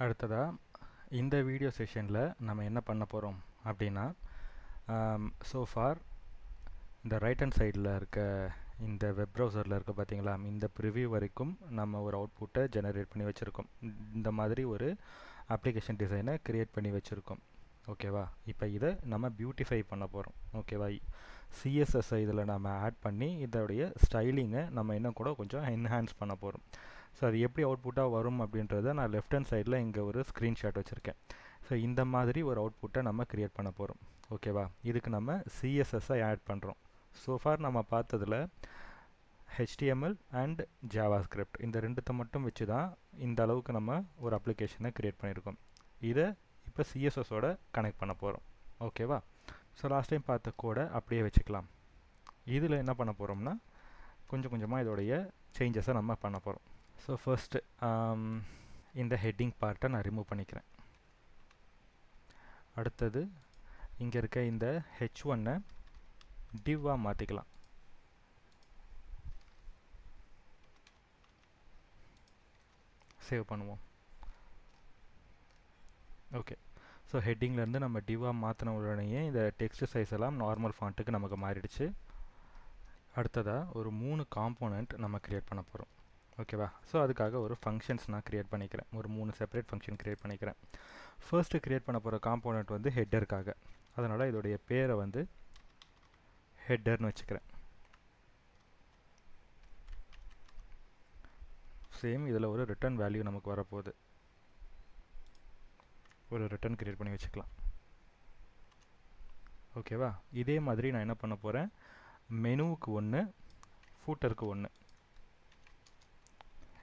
அடுத்ததாக இந்த வீடியோ செஷனில் நம்ம என்ன பண்ண போகிறோம் அப்படின்னா ஸோ ஃபார் இந்த ரைட் ஹேண்ட் சைடில் இருக்க இந்த வெப் ப்ரௌசரில் இருக்க பார்த்தீங்களா, இந்த ப்ரிவ்யூ வரைக்கும் நம்ம ஒரு அவுட்புட்டை ஜெனரேட் பண்ணி வச்சுருக்கோம். இந்த மாதிரி ஒரு அப்ளிகேஷன் டிசைனை க்ரியேட் பண்ணி வச்சுருக்கோம். ஓகேவா? இப்போ இதை நம்ம பியூட்டிஃபை பண்ண போகிறோம். ஓகேவா? சிஎஸ்எஸ்ஸை இதில் நம்ம ஆட் பண்ணி இதோடைய ஸ்டைலிங்கை நம்ம இன்னும் கூட கொஞ்சம் என்ஹான்ஸ் பண்ண போகிறோம். ஸோ அது எப்படி அவுட்புட்டாக வரும் அப்படின்றத நான் லெஃப்ட் ஹேண்ட் சைடில் இங்கே ஒரு ஸ்க்ரீன்ஷாட் வச்சுருக்கேன். ஸோ இந்த மாதிரி ஒரு அவுட்புட்டை நம்ம க்ரியேட் பண்ண போகிறோம். ஓகேவா? இதுக்கு நம்ம சிஎஸ்எஸ்ஸை ஆட் பண்ணுறோம். ஸோ ஃபார் நம்ம பார்த்ததில் HTML அண்ட் JavaScript இந்த ரெண்டுத்தை மட்டும் வச்சு தான் இந்த அளவுக்கு நம்ம ஒரு அப்ளிகேஷனை க்ரியேட் பண்ணியிருக்கோம். இதை இப்போ சிஎஸ்எஸோட கனெக்ட் பண்ண போகிறோம். ஓகேவா? ஸோ லாஸ்ட் டைம் பார்த்த கோடை அப்படியே வச்சுக்கலாம். இதில் என்ன பண்ண போகிறோம்னா கொஞ்சம் கொஞ்சமாக இதோடைய சேஞ்சஸை நம்ம பண்ண போகிறோம். ஸோ ஃபர்ஸ்ட்டு இந்த ஹெட்டிங் பார்ட்டை நான் ரிமூவ் பண்ணிக்கிறேன். அடுத்தது இங்கே இருக்க இந்த H1-ஐ டிவ்வாக மாற்றிக்கலாம். சேவ் பண்ணுவோம். ஓகே, ஸோ ஹெட்டிங்லேருந்து நம்ம டிவ்வாக மாற்றின உடனேயே இந்த டெக்ஸ்ட் சைஸ் எல்லாம் நார்மல் ஃபாண்ட்டுக்கு நமக்கு மாறிடுச்சு. அடுத்ததாக ஒரு 3 காம்போனண்ட் நம்ம க்ரியேட் பண்ண போகிறோம். ஓகேவா? ஸோ அதுக்காக ஒரு ஃபங்க்ஷன்ஸ் நான் க்ரியேட் பண்ணிக்கிறேன். ஒரு 3 செப்பரேட் ஃபங்க்ஷன் க்ரியேட் பண்ணிக்கிறேன். ஃபர்ஸ்ட்டு க்ரியேட் பண்ண போகிற காம்போனண்ட் வந்து ஹெட்டருக்காக. அதனால் இதோடைய பேரை வந்து ஹெட்டர்னு வச்சுக்கிறேன். சேம் இதில் ஒரு ரிட்டர்ன் வேல்யூ நமக்கு வரப்போகுது. ஒரு ரிட்டர்ன் க்ரியேட் பண்ணி வச்சுக்கலாம். ஓகேவா? இதே மாதிரி நான் என்ன பண்ண போகிறேன், மெனுவுக்கு 1, ஃபூட்டருக்கு 1.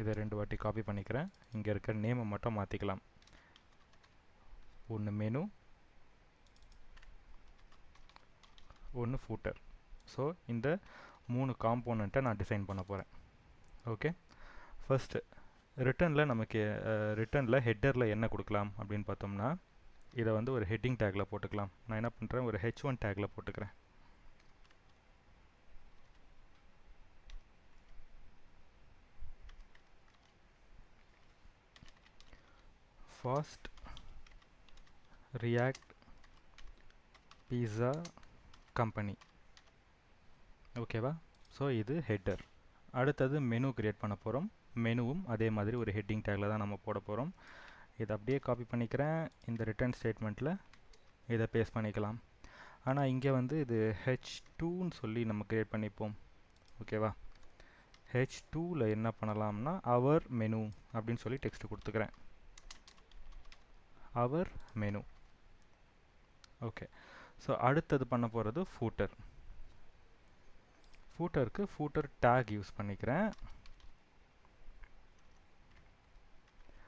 இதை 2 வாட்டி காப்பி பண்ணிக்கிறேன். இங்கே இருக்க நேமை மட்டும் மாற்றிக்கலாம். 1 மெனு, 1 ஃபூட்டர். ஸோ இந்த 3 காம்போனண்ட்டை நான் டிசைன் பண்ண போகிறேன். ஓகே, ஃபர்ஸ்ட்டு ரிட்டர்னில் நமக்கு ரிட்டர்னில் ஹெட்டரில் என்ன கொடுக்கலாம் அப்படின்னு பார்த்தோம்னா இதை வந்து ஒரு ஹெட்டிங் டேக்கில் போட்டுக்கலாம். நான் என்ன பண்ணுறேன், ஒரு H1 டேக்கில் போட்டுக்கிறேன். ஃபாஸ்ட் ரியாக்ட் பீஸா கம்பெனி. ஓகேவா? ஸோ இது ஹெட்டர். அடுத்தது மெனு க்ரியேட் பண்ண போகிறோம். மெனுவும் அதே மாதிரி ஒரு ஹெட்டிங் டேக்கில் தான் நம்ம போட போகிறோம். இதை அப்படியே காப்பி பண்ணிக்கிறேன். இந்த ரிட்டர்ன் ஸ்டேட்மெண்ட்டில் இதை பேஸ்ட் பண்ணிக்கலாம். ஆனால் இங்கே வந்து இது H2ன்னு சொல்லி நம்ம க்ரியேட் பண்ணிப்போம். ஓகேவா? H2ல் என்ன பண்ணலாம்னா அவர் மெனு அப்படின்னு சொல்லி டெக்ஸ்ட் கொடுத்துக்கிறேன். அவர் மெனு. ஓகே, ஸோ அடுத்தது பண்ண போகிறது ஃபூட்டர். ஃபூட்டருக்கு ஃபூட்டர் டேக் யூஸ் பண்ணிக்கிறேன்.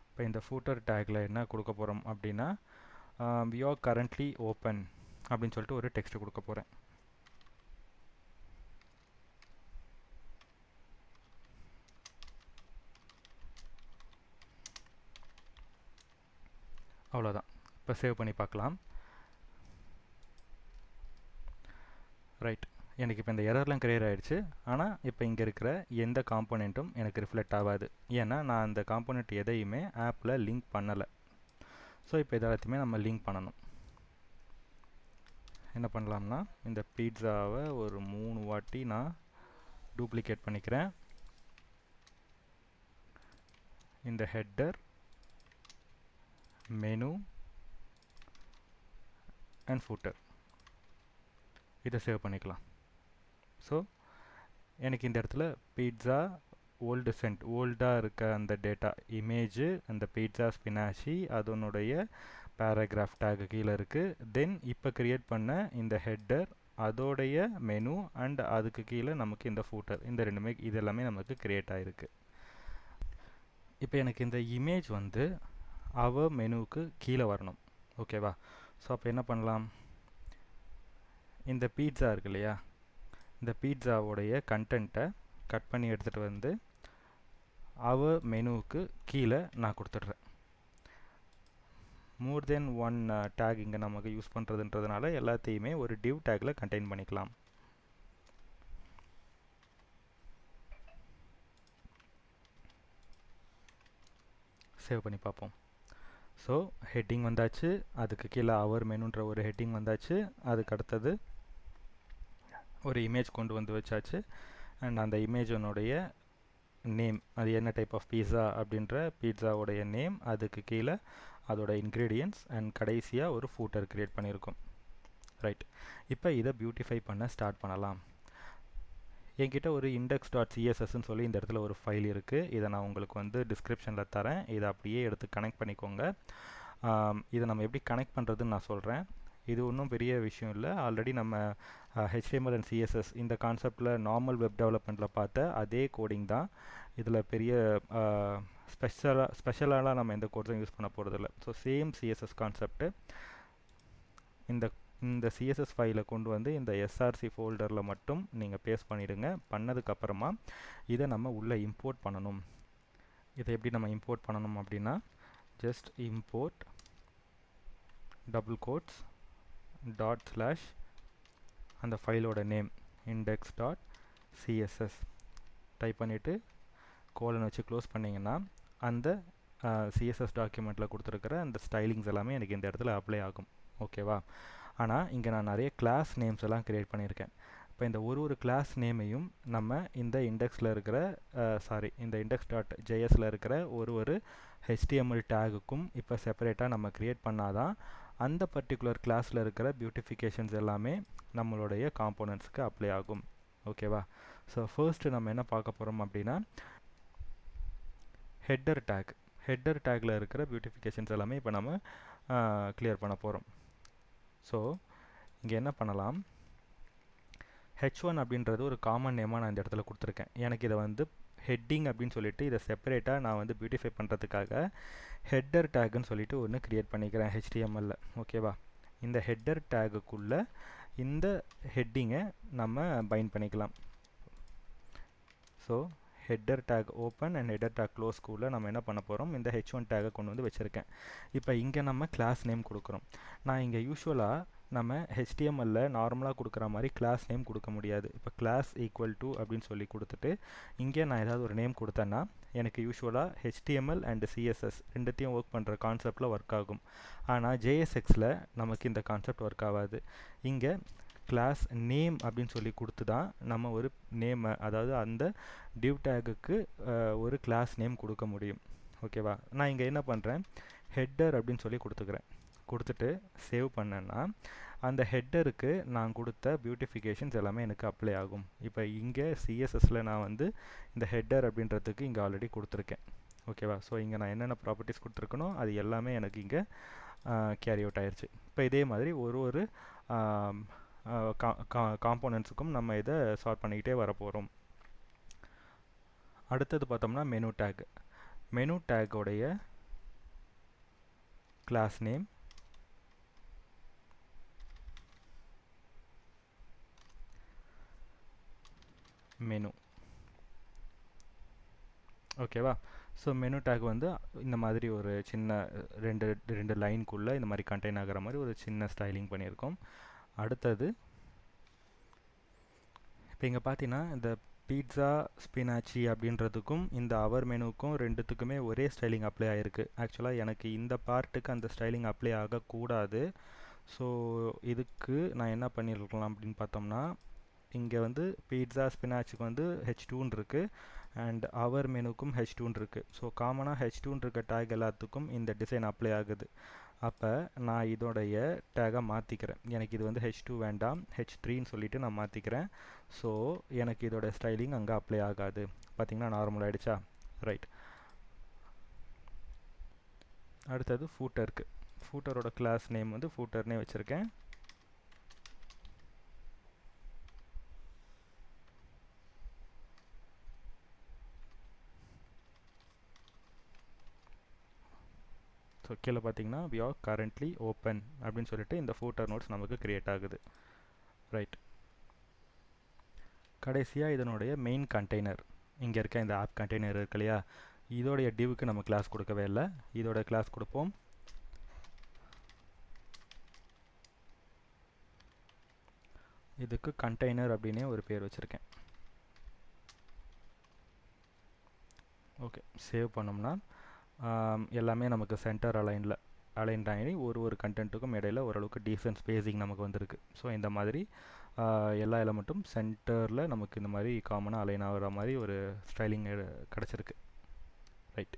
இப்போ இந்த ஃபூட்டர் டேக்கில் என்ன கொடுக்க போகிறோம் அப்படின்னா we are currently open அப்படின்னு சொல்லிட்டு ஒரு டெக்ஸ்ட் கொடுக்க போகிறேன். அவ்வளோதான். இப்போ சேவ் பண்ணி பார்க்கலாம். ரைட், எனக்கு இப்போ இந்த எரர்லாம் கிளியர் ஆகிடுச்சு. ஆனால் இப்போ இங்கே இருக்கிற எந்த காம்போனெண்ட்டும் எனக்கு ரிஃப்ளெக்ட் ஆகாது. ஏன்னா நான் அந்த காம்போனெண்ட் எதையுமே ஆப்பில் லிங்க் பண்ணலை. ஸோ இப்போ இது எல்லாத்தையுமே நம்ம லிங்க் பண்ணணும். என்ன பண்ணலாம்னா இந்த பீட்சாவை ஒரு 3 வாட்டி நான் டூப்ளிகேட் பண்ணிக்கிறேன். இந்த ஹெட்டர், மெனு அண்ட் ஃபூட்டர் இதை சேவ் பண்ணிக்கலாம். ஸோ எனக்கு இந்த இடத்துல பீட்சா ஓல்டாக இருக்க அந்த டேட்டா இமேஜு, அந்த பீட்சா ஸ்பினாச்சி அதனுடைய பேராகிராஃப் டேக் கீழே இருக்குது. தென் இப்போ க்ரியேட் பண்ண இந்த ஹெட்டர், அதோடைய மெனு அண்ட் அதுக்கு கீழே நமக்கு இந்த ஃபூட்டர், இந்த ரெண்டுமே இது எல்லாமே நமக்கு க்ரியேட் ஆகிருக்கு. இப்போ எனக்கு இந்த இமேஜ் வந்து அவர் மெனுவுக்கு கீழே வரணும். ஓகேவா? ஸோ அப்போ என்ன பண்ணலாம், இந்த பீட்சா இருக்கு இல்லையா, இந்த பீட்சாவோடைய கண்டென்ட்டை கட் பண்ணி எடுத்துகிட்டு வந்து அவர் மெனுவுக்கு கீழே நான் கொடுத்துட்றேன். மோர் தென் 1 டேக் இங்கே நமக்கு யூஸ் பண்ணுறதுன்றதுனால எல்லாத்தையுமே ஒரு டிவ் டேக்கில் கண்டெயின் பண்ணிக்கலாம். சேவ் பண்ணி பார்ப்போம். ஸோ ஹெட்டிங் வந்தாச்சு, அதுக்கு கீழே அவர் மெனுன்ற ஒரு ஹெட்டிங் வந்தாச்சு, அதுக்கு அடுத்தது ஒரு இமேஜ் கொண்டு வந்து வச்சாச்சு. அண்ட் அந்த இமேஜனுடைய நேம், அது என்ன டைப் ஆஃப் பீஸா அப்படின்ற பீட்சாவுடைய நேம், அதுக்கு கீழே அதோட இன்க்ரீடியன்ட்ஸ், அண்ட் கடைசியாக ஒரு ஃபூட்டர் க்ரியேட் பண்ணியிருக்கோம். ரைட், இப்போ இதை பியூட்டிஃபை பண்ண ஸ்டார்ட் பண்ணலாம். என்கிட்ட ஒரு index.cssன்னு சொல்லி இந்த இடத்துல ஒரு ஃபைல் இருக்குது. இதை நான் உங்களுக்கு வந்து டிஸ்கிரிப்ஷனில் தரேன். இதை அப்படியே எடுத்து கனெக்ட் பண்ணிக்கோங்க. இதை நம்ம எப்படி கனெக்ட் பண்ணுறதுன்னு நான் சொல்கிறேன். இது ஒன்றும் பெரிய விஷயம் இல்லை. ஆல்ரெடி நம்ம HTML அண்ட் CSS இந்த கான்செப்டில் நார்மல் வெப் டெவலப்மெண்ட்டில் பார்த்த அதே கோடிங் தான். இதில் பெரிய ஸ்பெஷலாக நம்ம எந்த கோட்ஸும் யூஸ் பண்ண போகிறதில்ல. So same CSS concept. இந்த CSS ஃபைலை கொண்டு வந்து இந்த src ஃபோல்டரில் மட்டும் நீங்கள் பேஸ்ட் பண்ணிவிடுங்க. பண்ணதுக்கப்புறமா இதை நம்ம உள்ளே இம்போர்ட் பண்ணணும். இதை எப்படி நம்ம இம்போர்ட் பண்ணணும் அப்படின்னா, just import double quotes dot slash அந்த ஃபைலோட நேம் index.css டைப் பண்ணிவிட்டு கோலன் வச்சு க்ளோஸ் பண்ணிங்கன்னா அந்த CSS டாக்குமெண்ட்டில் கொடுத்துருக்கிற அந்த ஸ்டைலிங்ஸ் எல்லாமே எனக்கு இந்த இடத்துல அப்ளை ஆகும். ஓகேவா? ஆனால் இங்கே நான் நிறைய கிளாஸ் நேம்ஸ் எல்லாம் க்ரியேட் பண்ணியிருக்கேன். இப்போ இந்த ஒரு கிளாஸ் நேமையும் நம்ம இந்த இண்டெக்ஸில் இருக்கிற இந்த index.jsல இருக்கிற ஒரு HTML டேகுக்கும் இப்போ செப்பரேட்டாக நம்ம க்ரியேட் பண்ணாதான் அந்த பர்டிகுலர் கிளாஸில் இருக்கிற பியூட்டிஃபிகேஷன்ஸ் எல்லாமே நம்மளுடைய காம்போனன்ட்ஸ்க்கு அப்ளை ஆகும். ஓகேவா? ஸோ ஃபர்ஸ்ட்டு நம்ம என்ன பார்க்க போகிறோம் அப்படின்னா, ஹெட்டர் டேக்கில் இருக்கிற பியூட்டிஃபிகேஷன்ஸ் எல்லாமே இப்போ நம்ம கிளியர் பண்ண போகிறோம். ஸோ இங்கே என்ன பண்ணலாம், h1 அப்படின்றது ஒரு காமன் நேமாக நான் இந்த இடத்துல கொடுத்துருக்கேன். எனக்கு இதை வந்து ஹெட்டிங் அப்படின்னு சொல்லிட்டு இதை செப்பரேட்டாக நான் வந்து பியூட்டிஃபை பண்ணுறதுக்காக ஹெட்டர் டேக்குன்னு சொல்லிட்டு ஒன்று க்ரியேட் பண்ணிக்கிறேன் HTML. ஓகேவா? இந்த ஹெட்டர் டேகுக்குள்ளே இந்த ஹெட்டிங்கை நம்ம பைண்ட் பண்ணிக்கலாம். So header tag open and header tag க்ளோஸ்க்குள்ளே நம்ம என்ன பண்ண போகிறோம், இந்த h1 டேகை கொண்டு வந்து வச்சுருக்கேன். இப்போ இங்கே நம்ம கிளாஸ் நேம் கொடுக்குறோம். நான் இங்கே யூஸ்வலாக நம்ம HTML நார்மலாக கொடுக்குற மாதிரி கிளாஸ் நேம் கொடுக்க முடியாது. இப்போ கிளாஸ் ஈக்குவல் டு அப்படின்னு சொல்லி கொடுத்துட்டு இங்கே நான் ஏதாவது ஒரு நேம் கொடுத்தேன்னா எனக்கு யூஸ்வலாக HTML அண்ட் CSS ரெண்டுத்தையும் ஒர்க் பண்ணுற கான்செப்டில் ஒர்க் ஆகும். ஆனால் JSXல் நமக்கு இந்த கான்செப்ட் ஒர்க் ஆகாது. இங்கே கிளாஸ் நேம் அப்படின்னு சொல்லி கொடுத்து தான் நம்ம ஒரு நேமை, அதாவது அந்த டிவ் டேகுக்கு ஒரு கிளாஸ் நேம் கொடுக்க முடியும். ஓகேவா? நான் இங்கே என்ன பண்ணுறேன், ஹெட்டர் அப்படின்னு சொல்லி கொடுத்துட்டு சேவ் பண்ணேன்னா அந்த ஹெட்டருக்கு நான் கொடுத்த பியூட்டிஃபிகேஷன்ஸ் எல்லாமே எனக்கு அப்ளை ஆகும். இப்போ இங்கே CSSல நான் வந்து இந்த ஹெட்டர் அப்படின்றதுக்கு இங்கே ஆல்ரெடி கொடுத்துருக்கேன். ஓகேவா? ஸோ இங்கே நான் என்னென்ன ப்ராப்பர்ட்டிஸ் கொடுத்துருக்கனோ அது எல்லாமே எனக்கு இங்கே கேரி அவுட் ஆயிடுச்சு. இப்போ இதே மாதிரி ஒரு காம்போனன்ட்ஸுக்கும் நம்ம இதை சால்வ் பண்ணிக்கிட்டே வர போகிறோம். அடுத்தது பார்த்தோம்னா மெனு டேக்கோடைய கிளாஸ் நேம் மெனு. ஓகேவா? ஸோ மெனு டேக் வந்து இந்த மாதிரி ஒரு சின்ன ரெண்டு லைனுக்குள்ளே இந்த மாதிரி கண்டெயின் ஆகிற மாதிரி ஒரு சின்ன ஸ்டைலிங் பண்ணியிருக்கோம். அடுத்தது இப்போ இங்கே பார்த்தீங்கன்னா இந்த பீட்சா ஸ்பினாச்சி அப்படின்றதுக்கும் இந்த அவர் மெனுக்கும் ரெண்டுத்துக்குமே ஒரே ஸ்டைலிங் அப்ளை ஆகிருக்கு. ஆக்சுவலாக எனக்கு இந்த பார்ட்டுக்கு அந்த ஸ்டைலிங் அப்ளை ஆகக்கூடாது. ஸோ இதுக்கு நான் என்ன பண்ணியிருக்கலாம் அப்படின்னு பார்த்தோம்னா, இங்கே வந்து பீட்சா ஸ்பினாச்சுக்கு வந்து H2ன்னு இருக்குது அண்ட் அவர் மெனுக்கும் H2ன்னு இருக்குது. ஸோ காமனாக H2ன்னு இருக்க டேக் எல்லாத்துக்கும் இந்த டிசைன் அப்ளை ஆகுது. அப்போ நான் இதோடைய டேகை மாற்றிக்கிறேன். எனக்கு இது வந்து H2 வேண்டாம், H3ன்னு சொல்லிட்டு நான் மாற்றிக்கிறேன். ஸோ எனக்கு இதோட ஸ்டைலிங் அங்கே அப்ளை ஆகாது. பார்த்திங்கன்னா நார்மல் ஆகிடுச்சா? ரைட். அடுத்தது ஃபூட்டரோட கிளாஸ் நேம் வந்து ஃபூட்டர்னே வச்சுருக்கேன். ஸோ கீழே பார்த்தீங்கன்னா we are currently open அப்படின்னு சொல்லிட்டு இந்த ஃபூட்டர் நோட்ஸ் நமக்கு க்ரியேட் ஆகுது. ரைட். கடைசியாக இதனுடைய மெயின் கண்டெய்னர், இங்கே இருக்க இந்த ஆப் கண்டெய்னர் இருக்கு இல்லையா, இதோடைய டிவுக்கு நம்ம கிளாஸ் கொடுக்கவே இல்லை. இதோட கிளாஸ் கொடுப்போம். இதுக்கு கண்டெய்னர் அப்படின்னே ஒரு பேர் வச்சுருக்கேன். ஓகே, சேவ் பண்ணோம்னா எல்லாமே நமக்கு சென்டர் அலைன் ஆகி ஒரு கண்டென்ட்டுக்கும் இடையில ஓரளவுக்கு டீசன்ட் ஸ்பேஸிங் நமக்கு வந்திருக்கு. ஸோ இந்த மாதிரி எல்லா எலமெண்ட்டும் சென்டரில் நமக்கு இந்த மாதிரி காமனாக அலைன் ஆகிற மாதிரி ஒரு ஸ்டைலிங் கிடச்சிருக்கு. ரைட்.